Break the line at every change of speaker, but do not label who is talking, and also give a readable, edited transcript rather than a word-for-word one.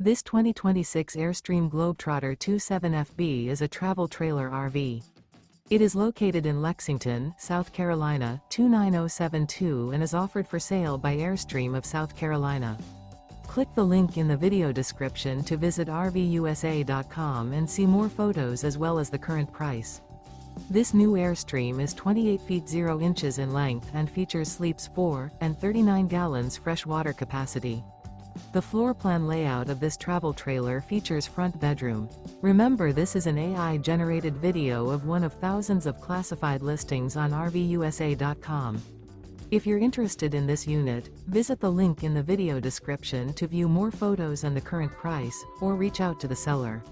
This 2026 Airstream Globetrotter 27FB is a travel trailer RV. It is located in Lexington, South Carolina, 29072 and is offered for sale by Airstream of South Carolina. Click the link in the video description to visit RVUSA.com and see more photos as well as the current price. This new Airstream is 28 feet 0 inches in length and features sleeps 4 and 39 gallons fresh water capacity. The floor plan layout of this travel trailer features front bedroom. Remember, this is an AI-generated video of one of thousands of classified listings on RVUSA.com. If you're interested in this unit, visit the link in the video description to view more photos and the current price, or reach out to the seller.